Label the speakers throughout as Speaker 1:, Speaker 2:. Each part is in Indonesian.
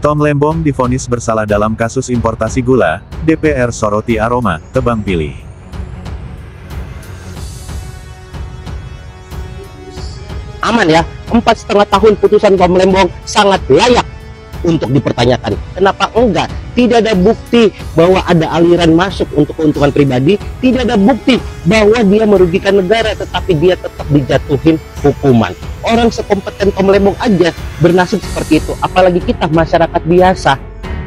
Speaker 1: Tom Lembong divonis bersalah dalam kasus importasi gula, DPR soroti aroma, tebang pilih.
Speaker 2: Aman ya, 4,5 tahun putusan Tom Lembong sangat layak untuk dipertanyakan. Kenapa enggak? Tidak ada bukti bahwa ada aliran masuk untuk keuntungan pribadi, tidak ada bukti bahwa dia merugikan negara, tetapi dia tetap dijatuhin hukuman. Orang sekompeten Tom Lembong aja bernasib seperti itu, apalagi kita masyarakat biasa.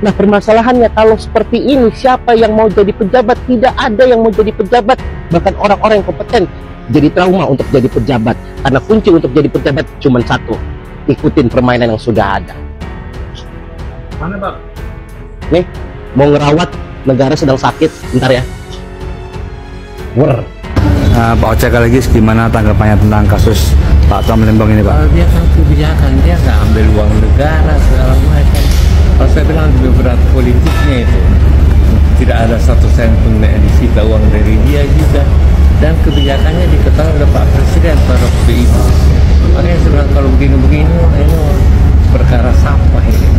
Speaker 2: Nah, permasalahannya kalau seperti ini, siapa yang mau jadi pejabat? Tidak ada yang mau jadi pejabat, bahkan orang-orang yang kompeten jadi trauma untuk jadi pejabat, karena kunci untuk jadi pejabat cuma satu: ikutin permainan yang sudah ada.
Speaker 3: Mana Pak?
Speaker 2: Nih, mau ngerawat negara sedang sakit, bentar ya.
Speaker 4: Pak Ocek lagi gimana tanggapannya tentang kasus Pak Tom Lembong ini, Pak?
Speaker 3: Dia kan kebijakan, dia nggak ambil uang negara segala macam. Kalau saya bilang lebih berat politiknya itu, tidak ada satu sen pun yang disita uang dari dia juga, dan kebijakannya diketahui oleh Pak Presiden pada waktu itu. Makanya saya bilang kalau begini-begini ini perkara sampah ini.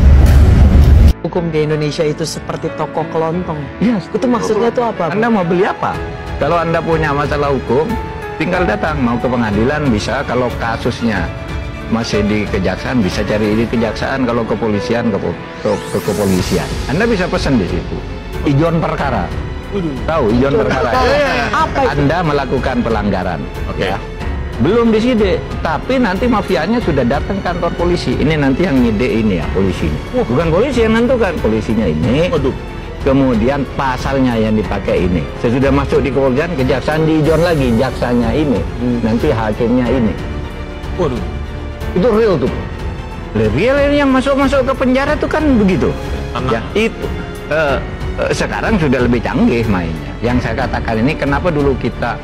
Speaker 5: Hukum di Indonesia itu seperti toko kelontong. Yes, itu maksudnya itu apa?
Speaker 6: Anda mau beli apa? Kalau Anda punya masalah hukum, tinggal datang. Mau ke pengadilan bisa, kalau kasusnya masih di kejaksaan bisa cari di kejaksaan, kalau kepolisian ke kepolisian. Anda bisa pesan di situ. Ijon perkara. Tahu ijon perkara?
Speaker 5: Apa itu?
Speaker 6: Anda melakukan pelanggaran. Oke. Ya. Belum disidik, tapi nanti mafianya sudah datang kantor polisi. Ini nanti yang ngide ini ya, polisi. Bukan polisi yang nentukan, polisinya ini. Kemudian pasalnya yang dipakai ini. Sesudah masuk di kepolisian, kejaksaan diijon lagi, jaksanya ini. Nanti hakimnya ini. Waduh, itu real tuh. Real yang masuk-masuk ke penjara tuh kan begitu. Ya, itu. Sekarang sudah lebih canggih mainnya. Yang saya katakan ini, kenapa dulu kita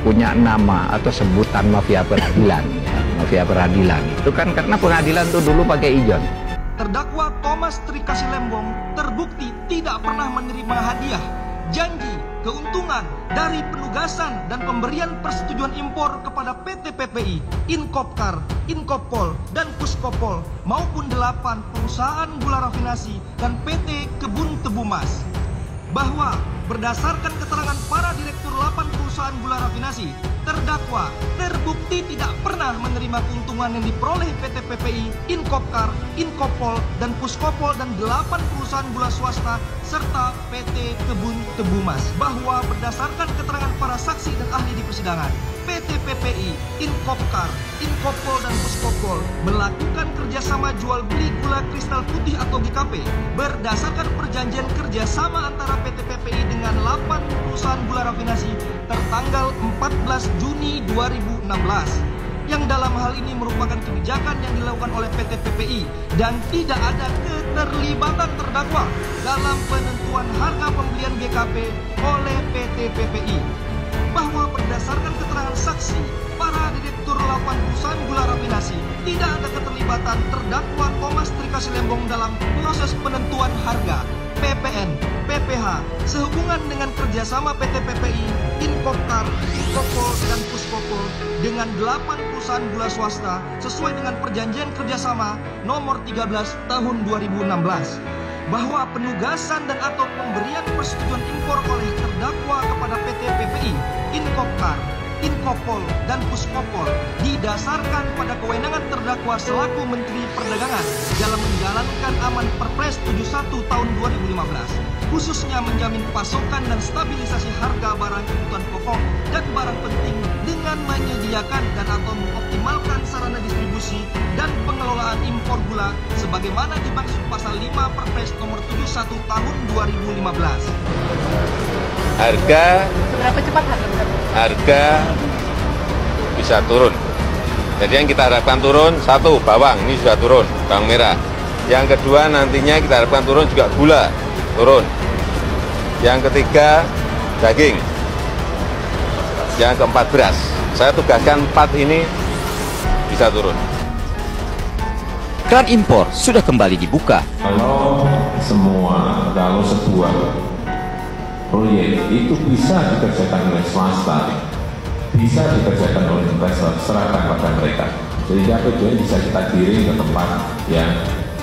Speaker 6: punya nama atau sebutan mafia peradilan ya. Mafia peradilan itu kan karena pengadilan tuh dulu pakai ijon.
Speaker 7: Terdakwa Thomas Trikasih Lembong terbukti tidak pernah menerima hadiah, janji, keuntungan dari penugasan dan pemberian persetujuan impor kepada PT PPI, Inkopkar, Inkopol, dan Puskopol maupun 8 perusahaan gula rafinasi dan PT Kebun Tebu Mas. Bahwa berdasarkan keterangan para direktur 8 perusahaan gula rafinasi, terdakwa terbukti tidak pernah menerima keuntungan yang diperoleh PT PPI, Inkopkar, Inkopol, dan Puskopol dan 8 perusahaan gula swasta serta PT Kebun Tebu Mas. Bahwa berdasarkan keterangan para saksi dan ahli di persidangan, PT PPI, Inkopkar, Inkopol, dan Puskopol melakukan kerjasama jual beli gula kristal putih atau GKP berdasarkan perjanjian kerjasama antara PT PPI dengan 8 perusahaan gula rafinasi tertanggal 14 Juni 2016, yang dalam hal ini merupakan kebijakan yang dilakukan oleh PT PPI dan tidak ada keterlibatan terdakwa dalam penentuan harga pembelian GKP oleh PT PPI. Bahwa berdasarkan keterangan saksi para direktur 8 perusahaan gula rafinasi, tidak ada keterlibatan terdakwa Thomas Trikasih Lembong dalam proses penentuan harga PPN, PPH sehubungan dengan kerjasama PT PPI, Inkopkar, Inkopol, dan Puskopol dengan 8 perusahaan gula swasta sesuai dengan perjanjian kerjasama nomor 13 tahun 2016. Bahwa penugasan dan atau pemberian persetujuan impor oleh terdakwa kepada PT PPI, Inkopkar, Inkopol, dan Puskopol didasarkan pada kewenangan terdakwa selaku Menteri Perdagangan dalam menjalankan aman Perpres 71 tahun 2015, khususnya menjamin pasokan dan stabilisasi harga barang kebutuhan pokok dan barang penting dengan menyediakan dan atau mengoptimalkan sarana distribusi dan pengelolaan impor gula sebagaimana dimaksud pasal 5 Perpres nomor 71 tahun 2015.
Speaker 8: Seberapa cepat harga
Speaker 9: bisa turun. Jadi yang kita harapkan turun, satu, bawang, ini sudah turun, bawang merah. Yang kedua nantinya kita harapkan turun juga gula, turun. Yang ketiga, daging. Yang keempat, beras. Saya tugaskan 4 ini bisa turun.
Speaker 10: Keran impor sudah kembali dibuka.
Speaker 11: Kalau sebuah proyek itu bisa dikerjakan oleh swasta, bisa dikerjakan oleh investor, serahkan pada mereka. Sehingga tujuan bisa kita kirim ke tempat yang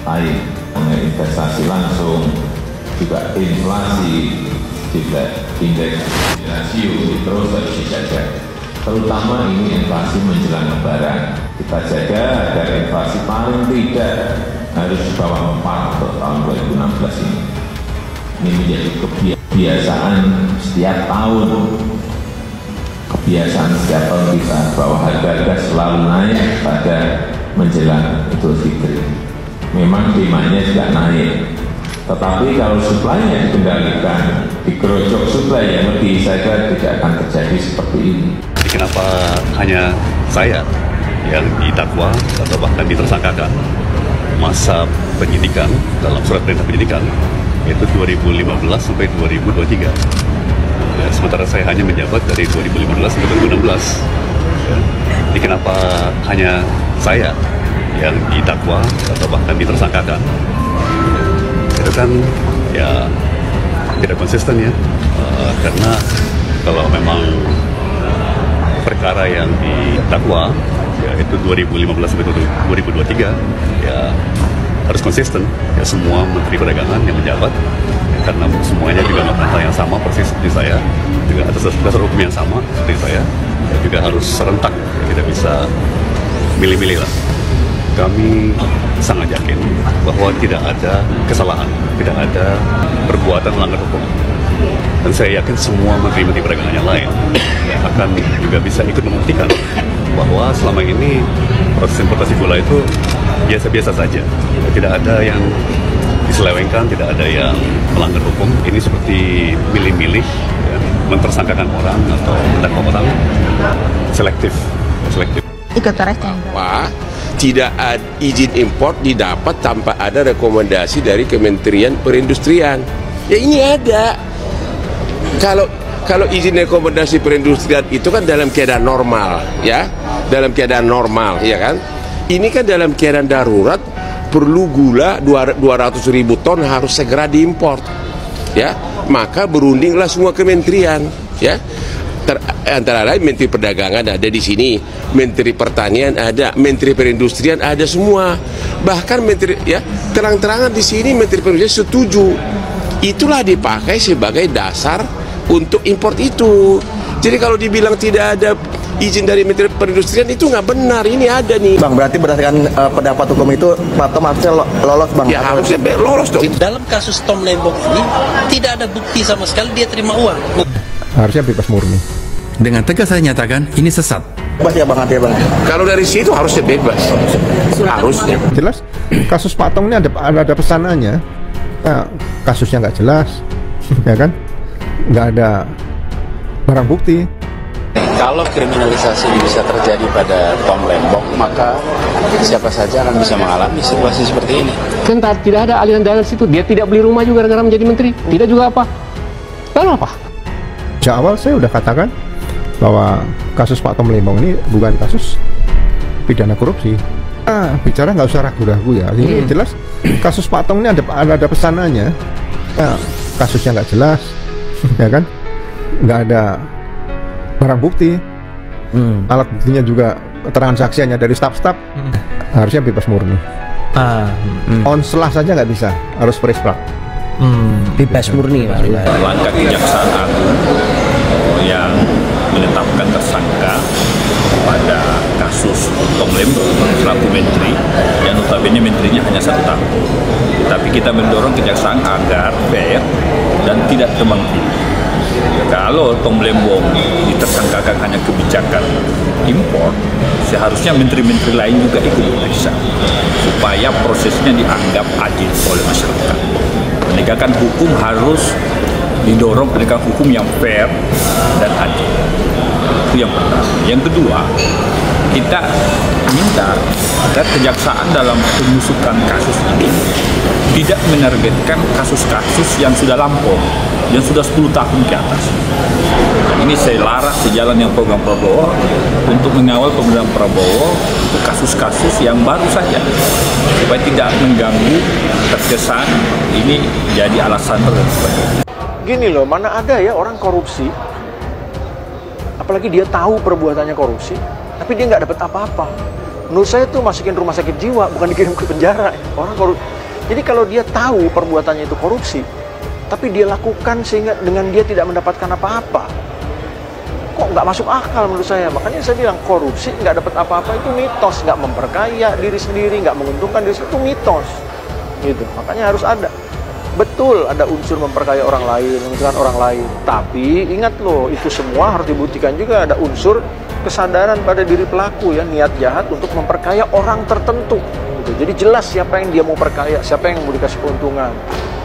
Speaker 11: lain. mengenai investasi langsung, juga inflasi, juga indeks rasio terus harus dijaga. Terutama ini inflasi menjelang Lebaran. Kita jaga agar inflasi paling tidak harus di bawah 4 untuk tahun 2016 ini. Ini menjadi kebiasaan setiap tahun. Kebiasaan setiap tahun kita bahwa harga-harga selalu naik pada menjelang Idul Fitri. Memang demandnya juga naik, tetapi kalau supply-nya dikendalikan, digerojok supply yang lebih, saya kira tidak akan terjadi seperti ini.
Speaker 12: Kenapa hanya saya yang didakwa atau bahkan ditersangkakan masa penyidikan dalam surat perintah penyidikan yaitu 2015 sampai 2023. Ya, sementara saya hanya menjabat dari 2015 sampai 2016. Ya. Jadi kenapa hanya saya yang didakwa atau bahkan ditersangkakan? Itu kan ya tidak konsisten ya, karena kalau memang perkara yang didakwa yaitu 2015 sampai 2023 ya harus konsisten ya, semua menteri perdagangan yang menjabat ya, karena semuanya juga melakukan hal yang sama persis seperti saya, juga atas dasar hukum yang sama seperti saya ya, juga harus serentak ya, tidak bisa milih-milih lah. Kami sangat yakin bahwa tidak ada kesalahan, tidak ada perbuatan melanggar hukum. Dan saya yakin semua menteri-menteri perdagangan yang lain ya, akan juga bisa ikut membuktikan bahwa selama ini proses importasi gula itu biasa-biasa saja. Tidak ada yang diselewengkan, tidak ada yang melanggar hukum. Ini seperti milih-milih, ya, mentersangkakan orang atau mendakwa orang, selektif.
Speaker 13: Wah, tidak ada izin impor didapat tanpa ada rekomendasi dari Kementerian Perindustrian. Ya ini ada. Kalau izin rekomendasi perindustrian itu kan dalam keadaan normal, ya, dalam keadaan normal, ya kan. Ini kan dalam keadaan darurat, perlu gula 200.000 ton harus segera diimpor, ya. Maka berundinglah semua kementerian, ya. Antara lain Menteri Perdagangan ada di sini, Menteri Pertanian ada, Menteri Perindustrian ada semua. Bahkan Menteri, ya, terang-terangan di sini Menteri Perindustrian setuju. Itulah dipakai sebagai dasar untuk import itu. Jadi kalau dibilang tidak ada izin dari Menteri Perindustrian itu nggak benar. Ini ada nih.
Speaker 14: Bang, berarti berdasarkan pendapat hukum itu Pak Tom harusnya lolos, Bang?
Speaker 13: Ya harusnya lolos dong.
Speaker 15: Dalam kasus Tom Lembong ini tidak ada bukti sama sekali dia terima uang.
Speaker 16: Harusnya bebas murni.
Speaker 10: Dengan tegas saya nyatakan ini sesat.
Speaker 14: Bebas ya Bang, hati ya Bang.
Speaker 13: Kalau dari situ harusnya bebas. Harusnya.
Speaker 16: Jelas kasus Pak Tong ini ada pesanannya. Nah, kasusnya nggak jelas, ya kan? Nggak ada barang bukti.
Speaker 17: Kalau kriminalisasi ini bisa terjadi pada Tom Lembong, maka siapa saja akan bisa mengalami situasi seperti ini.
Speaker 2: Kan tidak ada aliran dana di situ. Dia tidak beli rumah juga gara-gara menjadi menteri. Tidak juga apa. Lalu apa?
Speaker 16: Sejak awal saya udah katakan bahwa kasus Pak Tom Lembong ini bukan kasus pidana korupsi. Bicara nggak usah ragu-ragu ya. Ini jelas kasus Pak Tong ini ada pesanannya. Nah, kasusnya nggak jelas, ya kan? Nggak ada barang bukti, alat buktinya juga keterangan saksiannya dari staf-staf, harusnya bebas murni. Onselah saja nggak bisa, harus perisprak.
Speaker 5: Bebas murni, Pak.
Speaker 18: Langkah Kejaksaan Agung yang menetapkan tersangka pada kasus Tom Lembong selaku menteri, yang notabene menterinya hanya 1 tahun. Tapi kita mendorong Kejaksaan agar fair dan tidak tebang pilih. Kalau Tom Lembong ditersangkakan hanya kebijakan impor, seharusnya menteri-menteri lain juga ikut diperiksa supaya prosesnya dianggap adil oleh masyarakat. Penegakan hukum harus didorong, penegakan hukum yang fair dan adil. Itu yang pertama. Yang kedua, kita minta agar kejaksaan dalam pengusutan kasus ini tidak menargetkan kasus-kasus yang sudah lampau, yang sudah 10 tahun ke atas. Ini saya laras sejalan yang program Prabowo untuk mengawal pemerintahan Prabowo untuk kasus-kasus yang baru saja, supaya tidak mengganggu, terkesan ini jadi alasan tertentu.
Speaker 19: Gini loh, mana ada ya orang korupsi, apalagi dia tahu perbuatannya korupsi, tapi dia nggak dapat apa-apa. Menurut saya tuh masukin rumah sakit jiwa, bukan dikirim ke penjara. Orang Jadi kalau dia tahu perbuatannya itu korupsi, tapi dia lakukan sehingga dengan dia tidak mendapatkan apa-apa, kok nggak masuk akal menurut saya. Makanya saya bilang korupsi nggak dapat apa-apa itu mitos, nggak memperkaya diri sendiri, nggak menguntungkan diri sendiri, itu mitos. Gitu. Makanya harus ada. Betul ada unsur memperkaya orang lain, menguntungkan orang lain. Tapi ingat loh, itu semua harus dibuktikan juga ada unsur kesadaran pada diri pelaku ya, niat jahat untuk memperkaya orang tertentu. Gitu. Jadi jelas siapa yang dia mau perkaya, siapa yang mau dikasih keuntungan.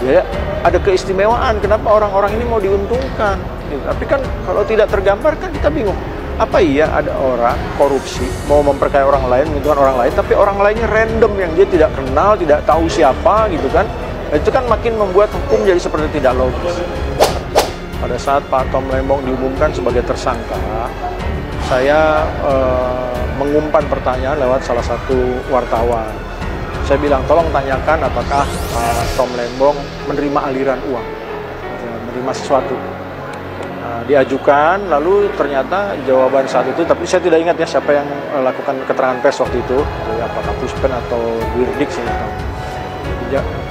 Speaker 19: Ya, ada keistimewaan kenapa orang-orang ini mau diuntungkan. Gitu. Tapi kan kalau tidak tergambar kan kita bingung. Apa iya ada orang korupsi mau memperkaya orang lain, menguntungkan orang lain, tapi orang lainnya random yang dia tidak kenal, tidak tahu siapa gitu kan. Itu kan makin membuat hukum jadi seperti tidak logis. Pada saat Pak Tom Lembong diumumkan sebagai tersangka, saya mengumpan pertanyaan lewat salah satu wartawan. Saya bilang, tolong tanyakan apakah Pak Tom Lembong menerima aliran uang, menerima sesuatu. Nah, diajukan, lalu ternyata jawaban saat itu, tapi saya tidak ingat ya siapa yang lakukan keterangan pers waktu itu, apakah Puspen atau Wirdik, saya tahu.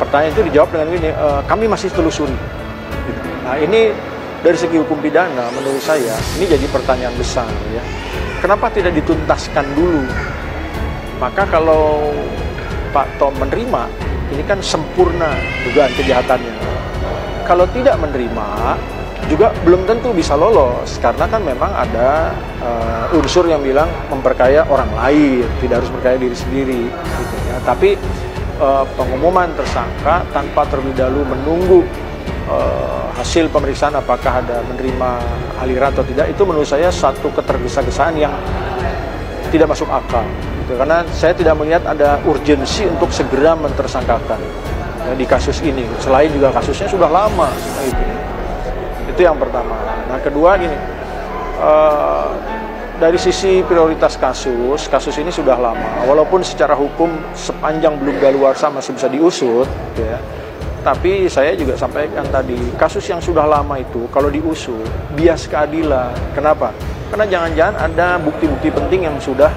Speaker 19: Pertanyaan itu dijawab dengan gini, kami masih telusuri. Nah ini dari segi hukum pidana menurut saya ini jadi pertanyaan besar ya. Kenapa tidak dituntaskan dulu? Maka kalau Pak Tom menerima, ini kan sempurna dugaan kejahatannya. Kalau tidak menerima, juga belum tentu bisa lolos karena kan memang ada unsur yang bilang memperkaya orang lain, tidak harus memperkaya diri sendiri. Gitu, ya. Tapi pengumuman tersangka tanpa terlebih dahulu menunggu hasil pemeriksaan apakah ada menerima aliran atau tidak, itu menurut saya satu ketergesa-gesaan yang tidak masuk akal gitu. Karena saya tidak melihat ada urgensi untuk segera mentersangkakan ya, di kasus ini, selain juga kasusnya sudah lama gitu. Itu yang pertama. Nah kedua gini, dari sisi prioritas kasus ini sudah lama. Walaupun secara hukum sepanjang belum daluarsa masih bisa diusut, ya. Tapi saya juga sampaikan tadi, kasus yang sudah lama itu kalau diusut, bias keadilan. Kenapa? Karena jangan-jangan ada bukti-bukti penting yang sudah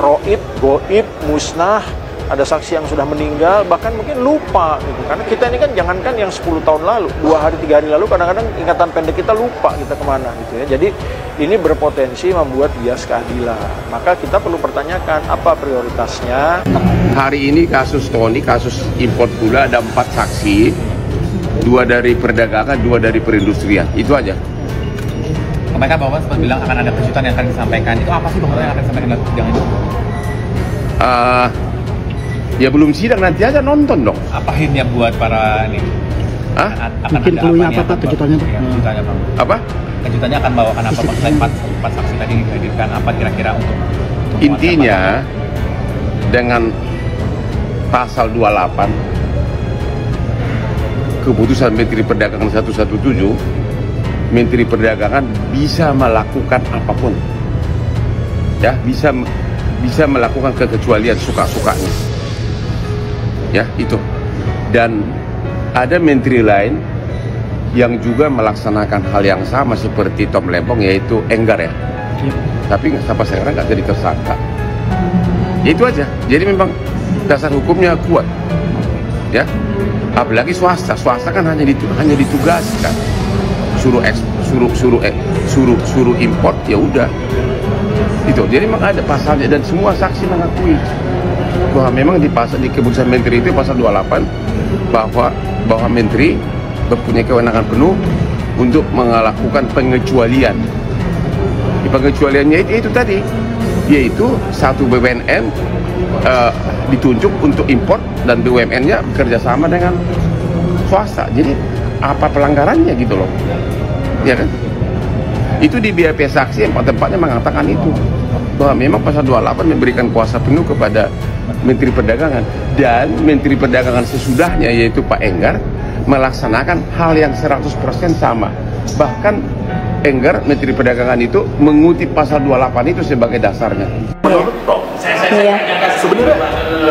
Speaker 19: roib, goib, musnah, ada saksi yang sudah meninggal, bahkan mungkin lupa gitu. Karena kita ini kan jangankan yang 10 tahun lalu, 2 hari 3 hari lalu, kadang-kadang ingatan pendek kita lupa kita kemana gitu ya. Jadi ini berpotensi membuat bias keadilan. Maka kita perlu pertanyakan apa prioritasnya.
Speaker 13: Hari ini kasus Tony, kasus impor gula ada 4 saksi, 2 dari perdagangan, 2 dari perindustrian. Itu aja.
Speaker 20: Mereka Bapak sempat bilang akan ada kejutan yang akan disampaikan. Itu apa sih Bapak yang akan disampaikan dalam sidang itu?
Speaker 13: Ya belum sidang, nanti aja nonton dong.
Speaker 20: Apa hintnya buat para ini?
Speaker 13: Hah?
Speaker 20: Mungkin clue-nya apa kejutannya? Kejutannya Bang.
Speaker 13: Apa?
Speaker 20: Kejutannya akan bawakan apa? Selain 4 saksi tadi dihadirkan, apa kira-kira untuk
Speaker 13: intinya dengan pasal 28 keputusan Menteri Perdagangan 117, Menteri Perdagangan bisa melakukan apapun, ya bisa melakukan kekecualian suka-sukanya, ya itu. Dan ada menteri lain yang juga melaksanakan hal yang sama seperti Tom Lembong, yaitu Enggar ya. Tapi sampai sekarang nggak jadi tersangka. Ya, itu aja. Jadi memang dasar hukumnya kuat, ya. Apalagi swasta kan hanya ditugaskan suruh import, ya udah. Itu. Jadi memang ada pasalnya dan semua saksi mengakui bahwa memang di keputusan menteri itu pasal 28 bahwa menteri mempunyai kewenangan penuh untuk melakukan pengecualian. Di pengecualiannya itu tadi, yaitu satu BUMN ditunjuk untuk import dan BUMN-nya bekerja sama dengan swasta. Jadi apa pelanggarannya gitu loh, ya kan? Itu di BAP saksi yang tempatnya mengatakan itu, bahwa memang pasal 28 memberikan kuasa penuh kepada Menteri Perdagangan, dan Menteri Perdagangan sesudahnya yaitu Pak Enggar melaksanakan hal yang 100% sama. Bahkan Enggar, Menteri Perdagangan itu mengutip pasal 28 itu sebagai dasarnya.
Speaker 19: Menurut Prof, sebenarnya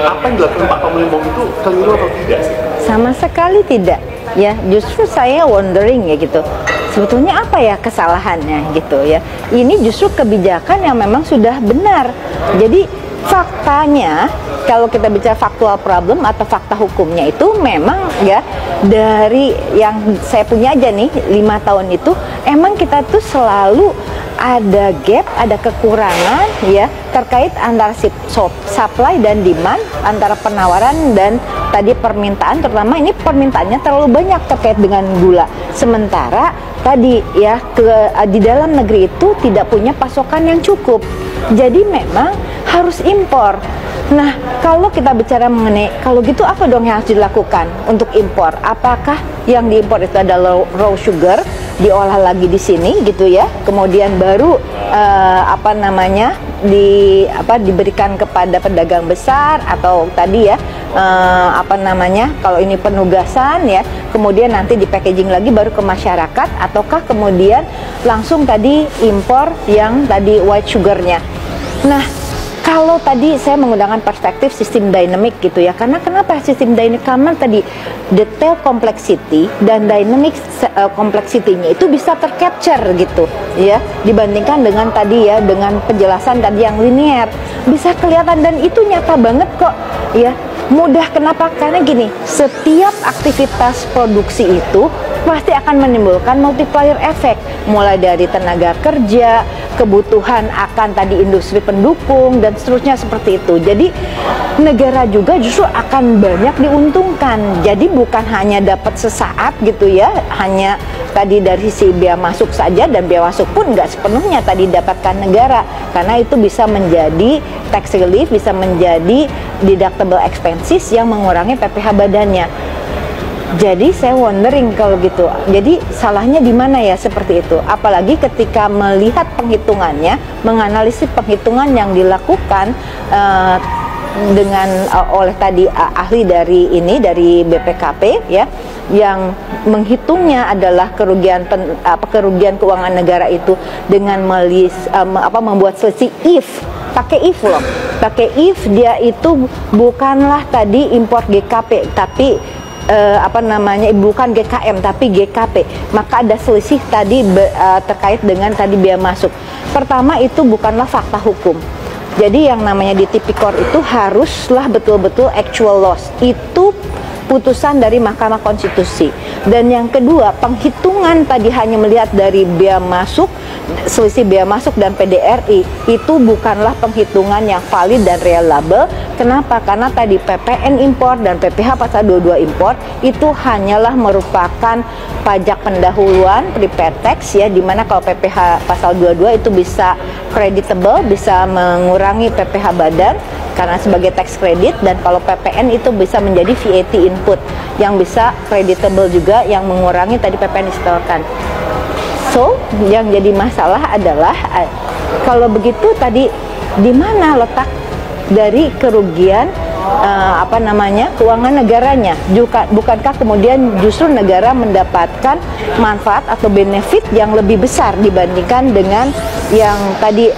Speaker 19: apa yang dilakukan Pak Tom Lembong itu keliru atau tidak sih?
Speaker 21: Sama sekali tidak. Ya, justru saya wondering ya gitu. Sebetulnya apa ya kesalahannya gitu ya. Ini justru kebijakan yang memang sudah benar. Jadi faktanya kalau kita bicara faktual problem atau fakta hukumnya itu memang ya dari yang saya punya aja nih 5 tahun itu emang kita tuh selalu ada gap, ada kekurangan ya terkait antara supply dan demand, antara penawaran dan tadi permintaan, terutama ini permintaannya terlalu banyak terkait dengan gula. Sementara tadi ya di dalam negeri itu tidak punya pasokan yang cukup. Jadi memang harus impor. Nah, kalau kita bicara mengenai kalau gitu apa dong yang harus dilakukan untuk impor? Apakah yang diimpor itu adalah raw sugar diolah lagi di sini gitu ya? Kemudian baru diberikan kepada pedagang besar atau tadi ya kalau ini penugasan ya, kemudian nanti di packaging lagi baru ke masyarakat, ataukah kemudian langsung tadi impor yang tadi white sugarnya. Nah, kalau tadi saya menggunakan perspektif sistem dynamic gitu ya, karena kenapa sistem dynamic? Karena tadi detail complexity dan dynamic complexity-nya itu bisa tercapture gitu ya, dibandingkan dengan tadi ya dengan penjelasan tadi yang linear, bisa kelihatan dan itu nyata banget kok ya. Mudah, kenapa? Karena gini, setiap aktivitas produksi itu pasti akan menimbulkan multiplier effect, mulai dari tenaga kerja, kebutuhan akan tadi industri pendukung dan seterusnya seperti itu. Jadi negara juga justru akan banyak diuntungkan. Jadi bukan hanya dapat sesaat gitu ya, hanya tadi dari sisi biaya masuk saja, dan biaya masuk pun nggak sepenuhnya tadi dapatkan negara, karena itu bisa menjadi tax relief, bisa menjadi deductible expenses yang mengurangi PPh badannya. Jadi saya wondering kalau gitu, jadi salahnya di mana ya seperti itu? Apalagi ketika melihat penghitungannya, menganalisis penghitungan yang dilakukan dengan oleh tadi ahli dari BPKP ya, yang menghitungnya adalah kerugian keuangan negara itu dengan membuat selisih if, pakai if loh, pakai if dia itu bukanlah tadi import GKP tapi bukan GKM tapi GKP, maka ada selisih tadi terkait dengan tadi biaya masuk. Pertama, itu bukanlah fakta hukum. Jadi yang namanya di tipikor itu haruslah betul-betul actual loss. Itu putusan dari Mahkamah Konstitusi. Dan yang kedua, penghitungan tadi hanya melihat dari biaya masuk, selisih biaya masuk dan PDRI, itu bukanlah penghitungan yang valid dan reliable. Kenapa? Karena tadi PPN impor dan PPh pasal 22 impor itu hanyalah merupakan pajak pendahuluan prepaid tax ya, dimana kalau PPh pasal 22 itu bisa creditable, bisa mengurangi PPh badan karena sebagai tax credit, dan kalau PPN itu bisa menjadi VAT input yang bisa creditable juga yang mengurangi tadi PPN disetorkan. So, yang jadi masalah adalah kalau begitu tadi di mana letak dari kerugian keuangan negaranya? Bukankah kemudian justru negara mendapatkan manfaat atau benefit yang lebih besar dibandingkan dengan yang tadi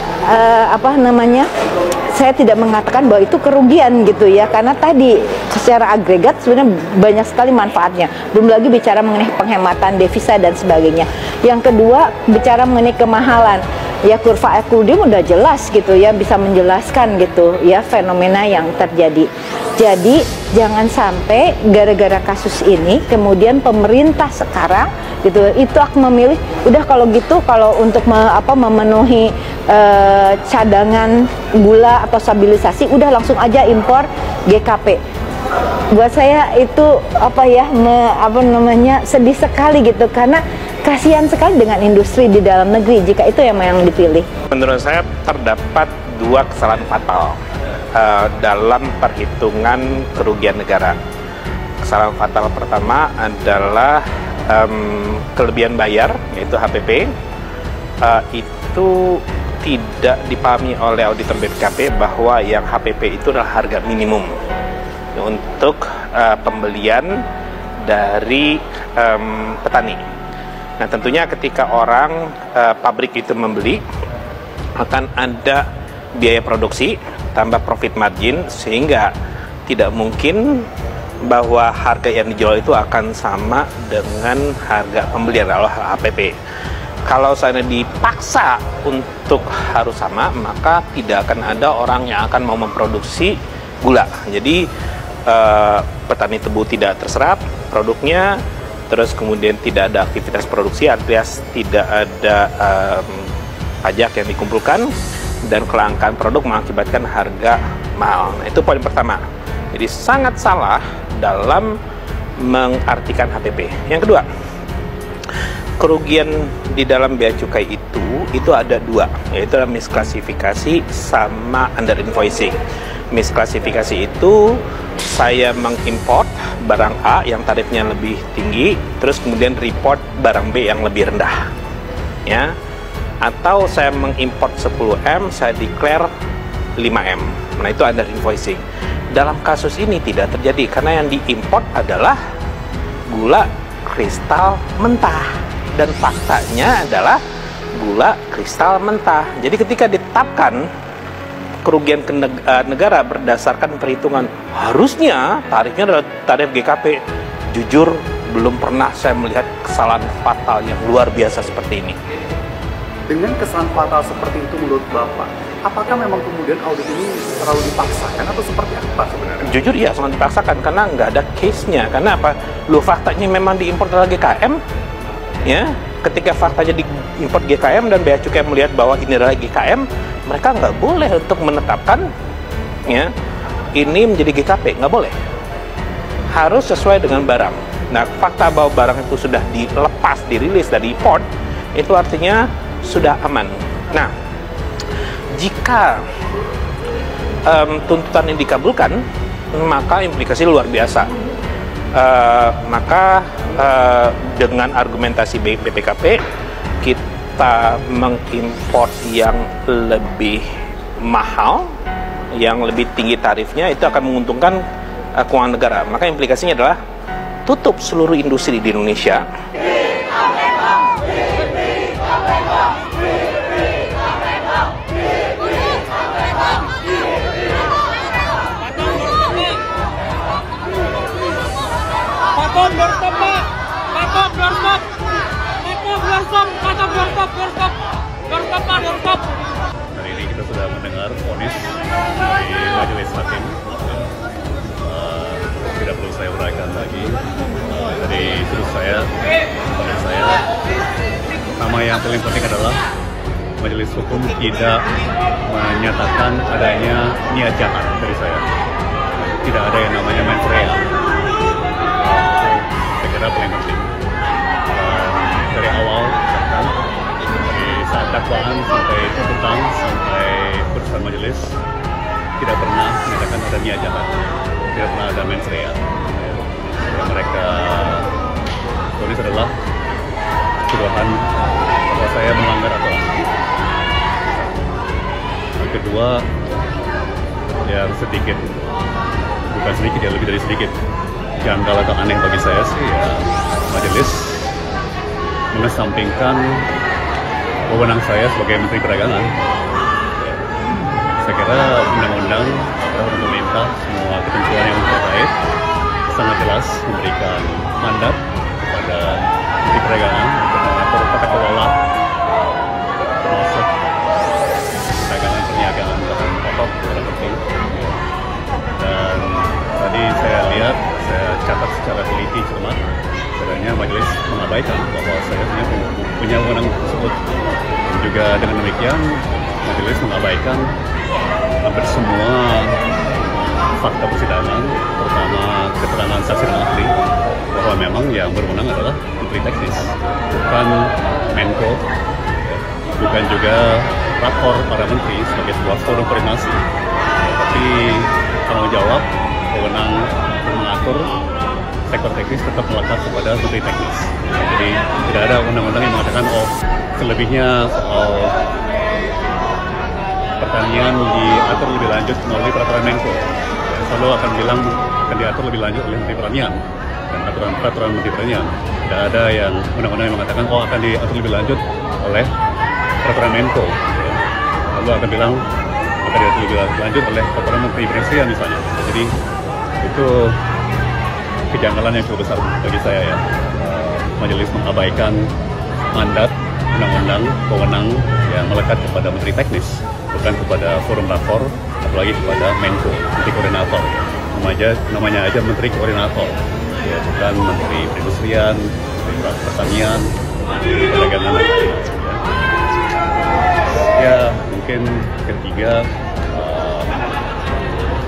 Speaker 21: saya tidak mengatakan bahwa itu kerugian gitu ya, karena tadi secara agregat sebenarnya banyak sekali manfaatnya. Belum lagi bicara mengenai penghematan devisa dan sebagainya. Yang kedua, bicara mengenai kemahalan. Ya, kurva Equilibrium udah jelas gitu ya, bisa menjelaskan gitu ya fenomena yang terjadi. Jadi jangan sampai gara-gara kasus ini kemudian pemerintah sekarang gitu itu akan memilih udah kalau gitu, kalau untuk memenuhi cadangan gula atau stabilisasi udah langsung aja impor GKP. Buat saya itu sedih sekali gitu, karena kasihan sekali dengan industri di dalam negeri jika itu yang dipilih.
Speaker 1: Menurut saya terdapat dua kesalahan fatal dalam perhitungan kerugian negara. Kesalahan fatal pertama adalah kelebihan bayar, yaitu HPP. Itu tidak dipahami oleh auditor BPKP bahwa yang HPP itu adalah harga minimum untuk pembelian dari petani. Nah, tentunya ketika pabrik itu membeli, akan ada biaya produksi tambah profit margin, sehingga tidak mungkin bahwa harga yang dijual itu akan sama dengan harga pembelian atau HPP. Kalau saya dipaksa untuk harus sama, maka tidak akan ada orang yang akan mau memproduksi gula. Jadi petani tebu tidak terserap produknya, terus kemudian tidak ada aktivitas produksi, alias tidak ada pajak yang dikumpulkan, dan kelangkaan produk mengakibatkan harga mahal. Nah, itu poin pertama. Jadi sangat salah dalam mengartikan HPP. Yang kedua, kerugian di dalam bea cukai itu ada dua, yaitu misklasifikasi sama under invoicing. Misklasifikasi itu saya mengimport barang A yang tarifnya lebih tinggi, terus kemudian report barang B yang lebih rendah, ya. Atau saya mengimport 10M, saya declare 5M. Nah, itu under invoicing. Dalam kasus ini tidak terjadi karena yang diimport adalah gula kristal mentah, dan faktanya adalah gula kristal mentah. Jadi ketika ditetapkan kerugian ke negara berdasarkan perhitungan, harusnya tarifnya adalah tarif GKP. Jujur, belum pernah saya melihat kesalahan fatal yang luar biasa seperti ini.
Speaker 4: Dengan kesalahan fatal seperti itu menurut Bapak, apakah memang kemudian audit ini terlalu dipaksakan atau seperti apa sebenarnya?
Speaker 1: Jujur ya, sangat dipaksakan karena nggak ada case-nya. Karena apa? Lu faktanya memang diimpor adalah GKM, ya. Ketika faktanya diimpor GKM dan Bea Cukai melihat bahwa ini adalah GKM, mereka nggak boleh untuk menetapkan, ya, ini menjadi GKP, nggak boleh. Harus sesuai dengan barang. Nah, fakta bahwa barang itu sudah dilepas, dirilis dari import, itu artinya sudah aman. Nah, jika tuntutan ini dikabulkan, maka implikasi luar biasa. Maka dengan argumentasi BPKP, kita mengimport yang lebih mahal, yang lebih tinggi tarifnya, itu akan menguntungkan keuangan negara. Maka implikasinya adalah tutup seluruh industri di Indonesia.
Speaker 12: Hari ini kita sudah mendengar vonis dari majelis hakim. Tidak perlu saya uraikan lagi. Dari sudut saya, nama yang paling penting adalah majelis hukum tidak menyatakan adanya niat jahat dari saya. Tidak ada yang namanya mens rea. Saya kira paling penting. Dari awal, dari saat dakwaan sampai tuntutan sampai putusan majelis, tidak pernah menyatakan ada niat jahat, tidak pernah ada mens rea. Yang mereka tulis adalah tuduhan bahwa saya melanggar aturan. Yang kedua, yang sedikit, bukan sedikit, ya lebih dari sedikit janggal atau aneh bagi saya sih, ya majelis mengesampingkan wewenang saya sebagai Menteri Perdagangan. Saya kira undang-undang atau pemerintah, semua ketentuan yang terkait sangat jelas memberikan mandat kepada Menteri Perdagangan untuk mengatur tata kelola termasuk perdagangan, perniagaan, barang pokok, barang penting. Dan tadi saya lihat, saya catat secara teliti cermat, sebenarnya majelis mengabaikan bahwa saya punya wewenang tersebut. Dan juga dengan demikian, majelis mengabaikan hampir semua fakta persidangan, terutama keterangan saksi dan ahli, bahwa memang yang berwenang adalah Menteri Teknis, bukan Menko, bukan juga rakor para menteri sebagai sebuah forum koordinasi, tapi tanggung jawab, wewenang mengatur sektor teknis tetap melekat kepada Menteri Teknis. Jadi tidak ada undang-undang yang mengatakan selebihnya soal pertanian diatur lebih lanjut melalui peraturan Menko. Selalu akan bilang akan diatur lebih lanjut oleh Menteri Pertanian dan peraturan Menteri Pertanian. Tidak ada yang undang-undang yang mengatakan akan diatur lebih lanjut oleh peraturan Menko. Lalu akan bilang akan diatur lebih lanjut oleh peraturan Menteri Perindustrian misalnya. Jadi itu kejanggalan yang cukup besar bagi saya, ya. Majelis mengabaikan mandat undang-undang wewenang yang melekat kepada menteri teknis, bukan kepada forum rakor, apalagi kepada Menko, menteri koordinator. Namanya aja menteri koordinator, ya, bukan menteri perindustrian, menteri pertanian, menteri perdagangan dan lain-lain. Ya, mungkin ketiga,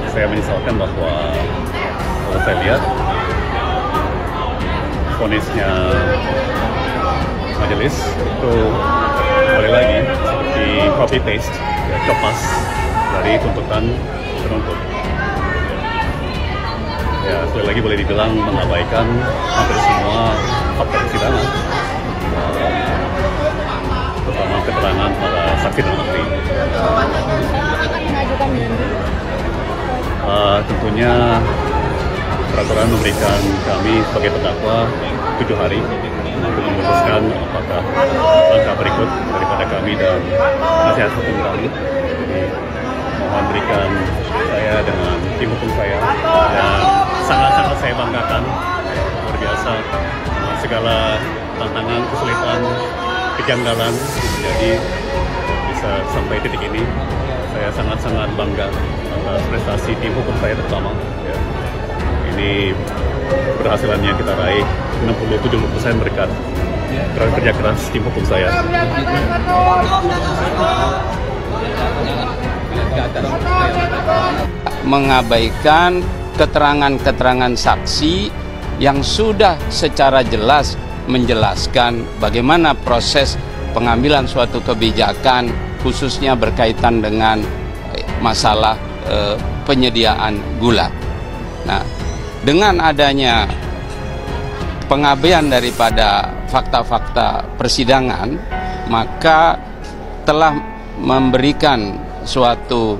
Speaker 12: saya menyesalkan bahwa kalau saya lihat vonisnya majelis itu kembali lagi seperti copy paste, ya, copas dari tuntutan penuntut. Ya, sekali lagi boleh dibilang mengabaikan hampir semua fakta persidangan, terutama keterangan para saksi dan ahli. Tentunya peraturan memberikan kami sebagai terdakwa 7 hari untuk memutuskan apakah langkah berikut daripada kami dan nasihat hukum kami. Jadi mohon berikan saya dengan tim hukum saya, dan sangat-sangat saya banggakan, luar biasa, segala tantangan, kesulitan, kejanggalan jadi bisa sampai titik ini. Saya sangat-sangat bangga atas prestasi tim hukum saya terutama. Ya. Ini keberhasilannya kita raih 60-70% berkat kerja keras tim hukum saya.
Speaker 17: Mengabaikan keterangan-keterangan saksi yang sudah secara jelas menjelaskan bagaimana proses pengambilan suatu kebijakan, khususnya berkaitan dengan masalah penyediaan gula. Nah, dengan adanya pengabaian daripada fakta-fakta persidangan, maka telah memberikan suatu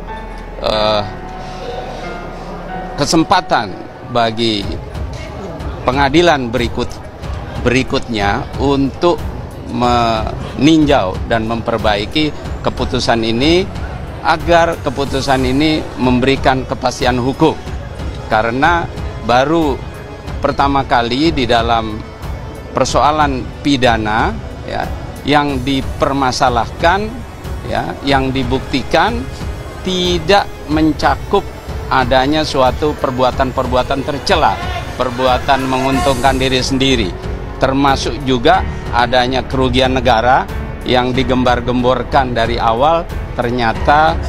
Speaker 17: kesempatan bagi pengadilan berikutnya untuk meninjau dan memperbaiki keputusan ini, agar keputusan ini memberikan kepastian hukum. Karena baru pertama kali di dalam persoalan pidana, ya, yang dipermasalahkan, ya, yang dibuktikan tidak mencakup adanya suatu perbuatan-perbuatan tercela, perbuatan menguntungkan diri sendiri, termasuk juga adanya kerugian negara yang digembar-gemborkan dari awal, ternyata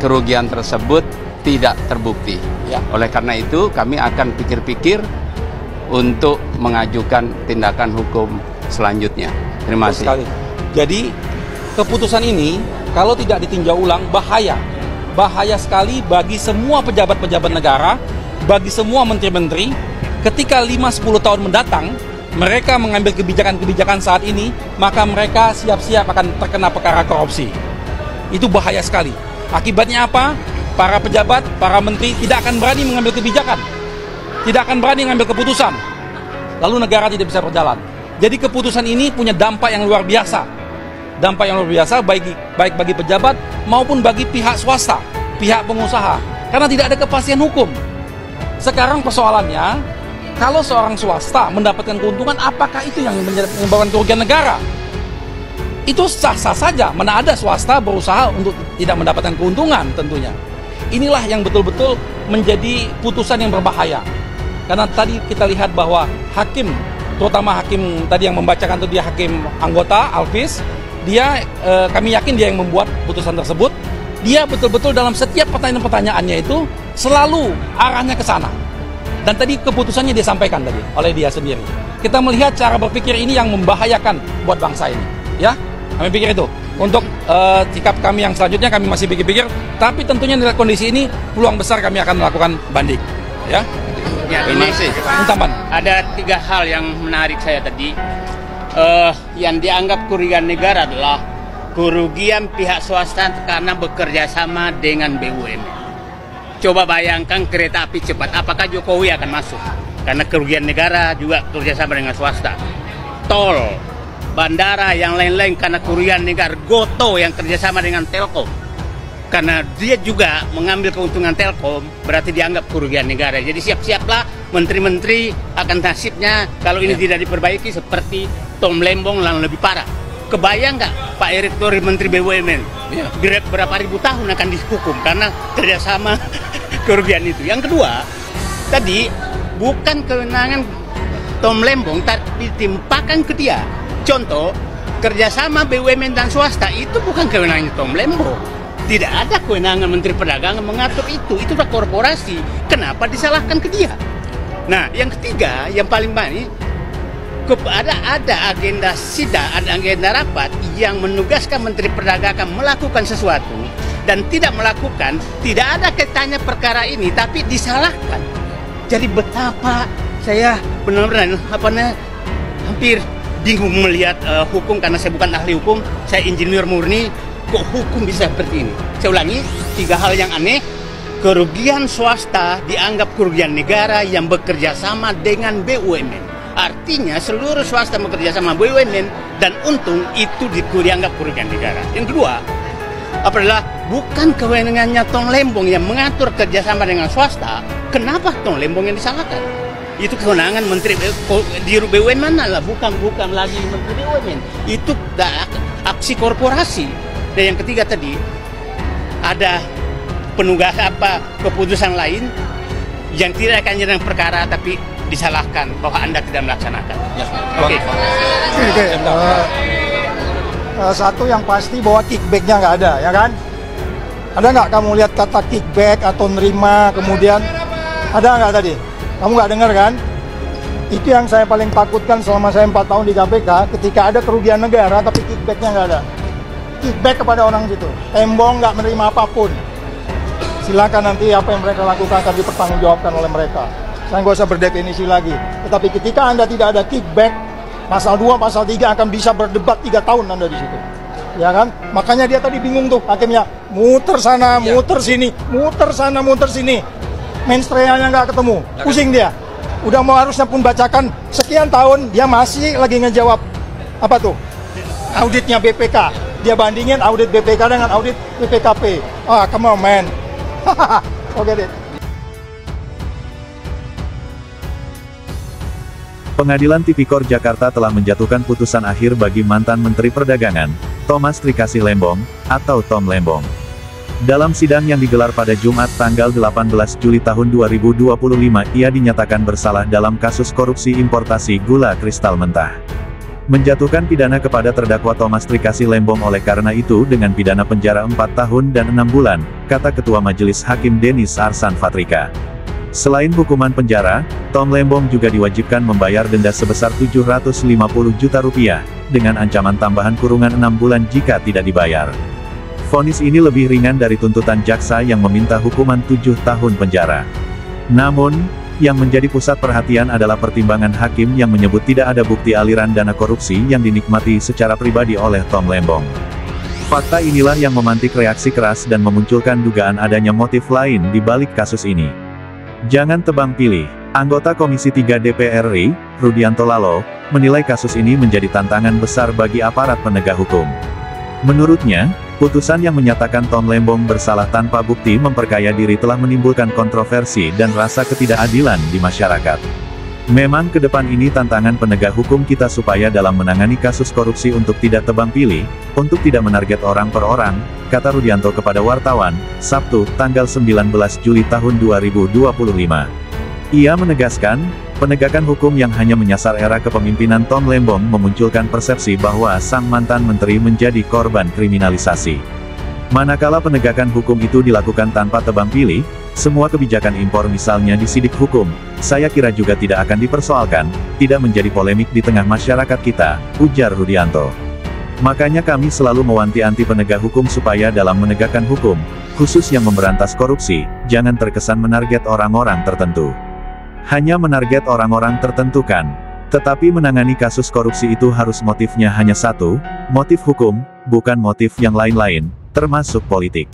Speaker 17: kerugian tersebut tidak terbukti. Ya. Oleh karena itu kami akan pikir-pikir untuk mengajukan tindakan hukum selanjutnya. Terima kasih.
Speaker 3: Jadi keputusan ini kalau tidak ditinjau ulang bahaya sekali bagi semua pejabat-pejabat negara, bagi semua menteri-menteri. Ketika 5-10 tahun mendatang mereka mengambil kebijakan-kebijakan saat ini, maka mereka siap-siap akan terkena perkara korupsi. Itu bahaya sekali. Akibatnya apa? Para pejabat, para menteri tidak akan berani mengambil kebijakan, tidak akan berani mengambil keputusan, lalu negara tidak bisa berjalan. Jadi keputusan ini punya dampak yang luar biasa, baik bagi pejabat maupun bagi pihak swasta, pihak pengusaha, karena tidak ada kepastian hukum. Sekarang persoalannya, kalau seorang swasta mendapatkan keuntungan, apakah itu yang menyebabkan kerugian negara? Itu sah-sah saja, mana ada swasta berusaha untuk tidak mendapatkan keuntungan tentunya. Inilah yang betul-betul menjadi putusan yang berbahaya. Karena tadi kita lihat bahwa hakim, terutama hakim tadi yang membacakan itu dia hakim anggota, Alvis, dia kami yakin dia yang membuat putusan tersebut. Dia betul-betul dalam setiap pertanyaan-pertanyaannya itu selalu arahnya ke sana. Dan tadi keputusannya dia sampaikan tadi oleh dia sendiri. Kita melihat cara berpikir ini yang membahayakan buat bangsa ini. Ya, kami pikir itu. Untuk sikap kami yang selanjutnya kami masih pikir-pikir, tapi tentunya dalam kondisi ini peluang besar kami akan melakukan banding. Ya.
Speaker 22: Ya, ini ada 3 hal yang menarik saya tadi. Yang dianggap kerugian negara adalah kerugian pihak swasta karena bekerja sama dengan BUMN. Coba bayangkan kereta api cepat, apakah Jokowi akan masuk? Karena kerugian negara juga kerjasama dengan swasta. Tol, bandara, yang lain-lain karena kerugian negara. Goto yang kerjasama dengan Telkom, karena dia juga mengambil keuntungan Telkom, berarti dianggap kerugian negara. Jadi siap-siaplah menteri-menteri akan nasibnya kalau ini tidak diperbaiki seperti Tom Lembong yang lebih parah. Kebayang nggak Pak Erick Thohir Menteri BUMN? Berapa ribu tahun akan dihukum karena kerjasama kerugian itu. Yang kedua, tadi bukan kewenangan Tom Lembong, tapi ditimpakan ke dia. Contoh, kerjasama BUMN dan swasta itu bukan kewenangan Tom Lembong. Tidak ada kewenangan Menteri Perdagangan mengatur itu sudah korporasi. Kenapa disalahkan ke dia? Nah, yang ketiga, yang paling banyak, ada agenda sidang, ada agenda rapat yang menugaskan Menteri Perdagangan melakukan sesuatu dan tidak melakukan, tidak ada kaitannya perkara ini, tapi disalahkan. Jadi betapa saya benar-benar hampir bingung melihat hukum, karena saya bukan ahli hukum, saya insinyur murni, kok hukum bisa seperti ini. Saya ulangi, 3 hal yang aneh. Kerugian swasta dianggap kerugian negara yang bekerja sama dengan BUMN. Artinya seluruh swasta bekerja sama BUMN dan untung itu dianggap kerugian negara. Yang kedua adalah bukan kewenangannya Tom Lembong yang mengatur kerjasama dengan swasta. Kenapa Tom Lembong yang disalahkan? Itu kewenangan Menteri di BUMN mana lah, bukan lagi Menteri BUMN. Itu aksi korporasi. Dan yang ketiga tadi ada penugas keputusan lain yang tidak akan menyerang perkara tapi disalahkan bahwa Anda tidak melaksanakan. Oke.
Speaker 6: Satu yang pasti bahwa kickbacknya nggak ada, ya kan? Ada nggak kamu lihat kata kickback atau nerima kemudian? Ada nggak tadi? Kamu nggak dengar kan? Itu yang saya paling takutkan selama saya 4 tahun di KPK, ketika ada kerugian negara tapi kickbacknya nggak ada. Kickback kepada orang situ. Lembong nggak menerima apapun. Silakan nanti apa yang mereka lakukan akan dipertanggungjawabkan oleh mereka. Saya nggak usah berdefinisi lagi. Tetapi ketika Anda tidak ada kickback, pasal 2, pasal 3 akan bisa berdebat 3 tahun Anda di situ. Ya kan? Makanya dia tadi bingung tuh hakimnya. Muter sana, muter sini, muter sana, muter sini. Menstreanya nggak ketemu. Pusing dia. Udah mau harusnya pun bacakan sekian tahun, dia masih lagi ngejawab apa tuh? Auditnya BPK. Dia bandingin audit BPK dengan audit BPKP. Ah, come on man. Oke deh.
Speaker 7: Pengadilan Tipikor Jakarta telah menjatuhkan putusan akhir bagi mantan Menteri Perdagangan, Thomas Trikasih Lembong, atau Tom Lembong. Dalam sidang yang digelar pada Jumat tanggal 18 Juli tahun 2025, ia dinyatakan bersalah dalam kasus korupsi importasi gula kristal mentah. Menjatuhkan pidana kepada terdakwa Thomas Trikasih Lembong oleh karena itu dengan pidana penjara 4 tahun dan 6 bulan, kata Ketua Majelis Hakim Denis Arsan Fatrika. Selain hukuman penjara, Tom Lembong juga diwajibkan membayar denda sebesar Rp750 juta dengan ancaman tambahan kurungan 6 bulan jika tidak dibayar. Vonis ini lebih ringan dari tuntutan jaksa yang meminta hukuman 7 tahun penjara. Namun, yang menjadi pusat perhatian adalah pertimbangan hakim yang menyebut tidak ada bukti aliran dana korupsi yang dinikmati secara pribadi oleh Tom Lembong. Fakta inilah yang memantik reaksi keras dan memunculkan dugaan adanya motif lain di balik kasus ini. Jangan tebang pilih. Anggota Komisi 3 DPR RI, Rudianto Lalo, menilai kasus ini menjadi tantangan besar bagi aparat penegak hukum. Menurutnya, putusan yang menyatakan Tom Lembong bersalah tanpa bukti memperkaya diri telah menimbulkan kontroversi dan rasa ketidakadilan di masyarakat. Memang ke depan ini tantangan penegak hukum kita supaya dalam menangani kasus korupsi untuk tidak tebang pilih, untuk tidak menarget orang per orang, kata Rudianto kepada wartawan, Sabtu, tanggal 19 Juli tahun 2025. Ia menegaskan, penegakan hukum yang hanya menyasar era kepemimpinan Tom Lembong memunculkan persepsi bahwa sang mantan menteri menjadi korban kriminalisasi. Manakala penegakan hukum itu dilakukan tanpa tebang pilih, semua kebijakan impor misalnya disidik hukum, saya kira juga tidak akan dipersoalkan, tidak menjadi polemik di tengah masyarakat kita, ujar Rudianto. Makanya kami selalu mewanti-wanti penegak hukum supaya dalam menegakkan hukum, khusus yang memberantas korupsi, jangan terkesan menarget orang-orang tertentu. Hanya menarget orang-orang tertentu kan. Tetapi menangani kasus korupsi itu harus motifnya hanya satu, motif hukum, bukan motif yang lain-lain, termasuk politik.